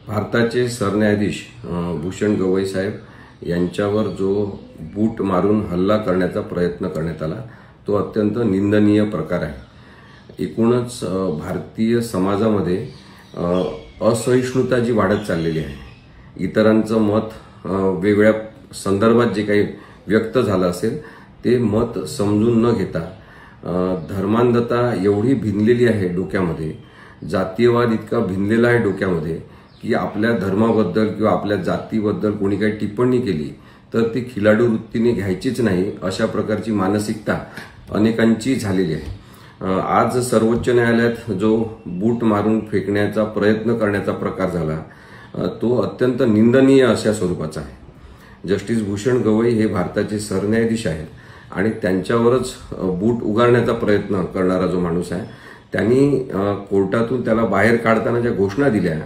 भारताचे सरन्यायाधीश भूषण गवई साहेब यांच्यावर जो बूट मारून हल्ला करण्याचा प्रयत्न करण्यात आला तो अत्यंत निंदनीय प्रकार आहे। एकूणच भारतीय समाजामध्ये असहिष्णुता जी वाढत चाललेली आहे, इतरांचं मत वेगळ्या संदर्भात जे काही व्यक्त झालं असेल ते मत समजून न घेता धर्मांधता एवढी भिनलेली आहे डोक्यामध्ये, जातीयवाद इतका भिनलेला आहे डोक्यामध्ये की आपल्या धर्माबद्दल किंवा आपल्या जातीबद्दल कोणी काही टिप्पणी केली तर ती खिलाडू वृत्तीने घ्यायचीच नाही, अशा प्रकारची मानसिकता अनेकांची झालेली आहे। आज सर्वोच्च न्यायालयात जो बूट मारून फेकण्याचा प्रयत्न करण्याचा प्रकार झाला तो अत्यंत निंदनीय अशा स्वरूपाचा आहे। जस्टिस भूषण गवई हे भारताचे सरन्यायाधीश आहेत आणि त्यांच्यावरच बूट उगारण्याचा प्रयत्न करणारा जो माणूस आहे त्यांनी कोर्टातून त्याला बाहेर काढताना ज्या घोषणा दिल्या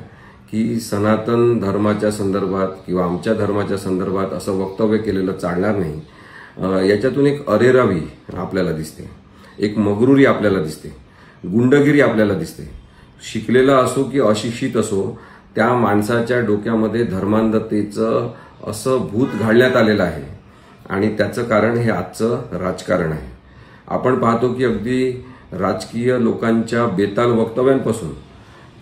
की सनातन धर्माच्या संदर्भात किंवा आमच्या धर्माच्या संदर्भात असं वक्तव्य केलेलं चालणार नाही, याच्यातून एक अरेरावी आपल्याला दिसते, एक मगरुरी आपल्याला दिसते, गुंडगिरी आपल्याला दिसते। शिकलेला असो की अशिक्षित असो त्या माणसाच्या डोक्यामध्ये धर्मांधतेचं असं भूत घालण्यात आलेलं आहे आणि त्याचं कारण हे आजचं राजकारण आहे। आपण पाहतो की अगदी राजकीय लोकांच्या बेताल वक्तव्यांपासून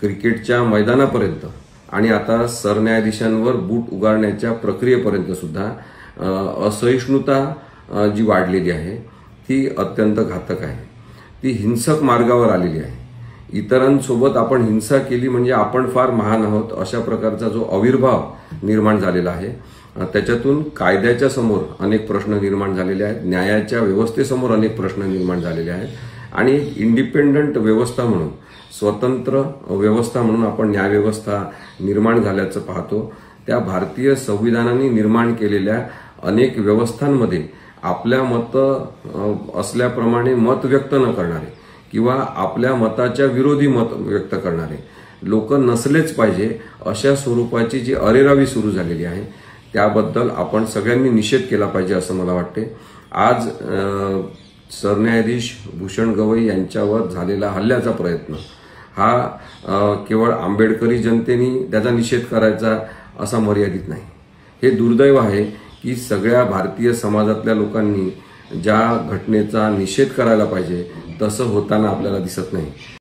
क्रिकेटच्या मैदानापर्यंत आणि आता सरन्यायाधीशांवर बूट उगारण्याच्या प्रक्रियेपर्यंत सुद्धा असहिष्णुता जी वाढलेली आहे ती अत्यंत घातक आहे, ती हिंसक मार्गावर आलेली आहे। इतरांसोबत आपण हिंसा केली म्हणजे आपण फार महान आहोत अशा प्रकारचा जो आविर्भाव निर्माण झालेला आहे त्याच्यातून कायद्याच्या समोर अनेक प्रश्न निर्माण झालेले आहेत, न्यायाच्या व्यवस्थेसमोर अनेक प्रश्न निर्माण झालेले आहेत आणि इंडिपेंडंट व्यवस्था म्हणून, स्वतंत्र व्यवस्था म्हणून आपण न्यायव्यवस्था निर्माण झाल्याचं पाहतो। त्या भारतीय संविधानाने निर्माण केलेल्या अनेक व्यवस्थांमध्ये आपल्या मत असल्याप्रमाणे मत व्यक्त न करणारे किंवा आपल्या मताच्या विरोधी मत व्यक्त करणारे लोक नसलेच पाहिजे अशा स्वरूपाची जी अरेरावी सुरू झालेली आहे त्याबद्दल आपण सगळ्यांनी निषेध केला पाहिजे असं मला वाटते। आज सरन्यायाधीश भूषण गवई यांच्यावर झालेला हल्ल्याचा प्रयत्न हा केवळ आंबेडकरी जनतेने त्याचा निषेध करायचा असा मर्यादित नाही। हे दुर्दैव आहे की सगळ्या भारतीय समाजातल्या लोकांनी ज्या घटनेचा निषेध करायला पाहिजे तसं होताना आपल्याला दिसत नाही।